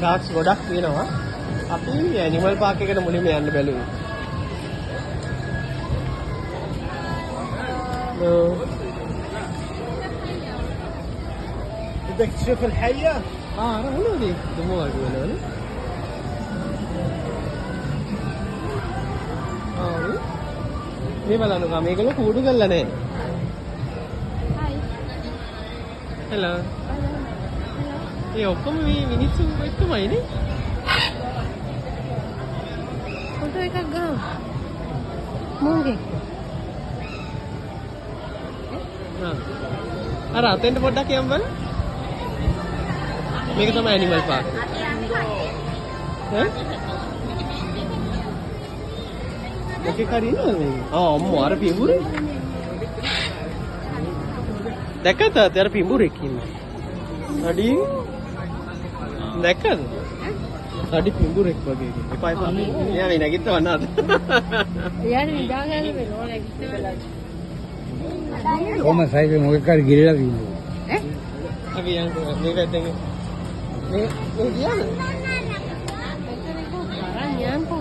ඩාක්ස් ගොඩක් තියෙනවා. අපි ඇනිමල් පාක් එකට මුලින්ම යන්න බැලුවේ. بدك تشوف الحية؟ هلا دي دموع ولا මේ බලන්න මේගොල්ලෝ කූඩු ගල්ලා නැහැ. Hi. හෙලෝ. Hello. ඒ ඔක්කොම මේ මිනිස්සු එක්කමයිනේ. ෆොටෝ එකක් ගන්න. මොන්ගේ. අර අතෙන්ට පොඩ්ඩක් යම් බලන්න. මේක තමයි ඇනිමල් පාක්. ඈ? මොකේ කරිනවද මේ? අම්මෝ අර පිඹුරේ. දැක්කද අර පිඹුරෙක් ඉන්නේ. අඩි දැක්කද? අඩි පිඹුරෙක් වගේ ඉන්නේ. එපා එපා. එයා මේ නැගිටවන්න අද. එයාට නිදාගන්න බැලුවා නැගිටිනවා. කොහොම සයිකල් මොකක් හරි ගිරලා තියෙනවා. ඈ? අපි යන්න මේ පැත්තෙන්. මේ කියන්නේ? අරන් යන්කෝ.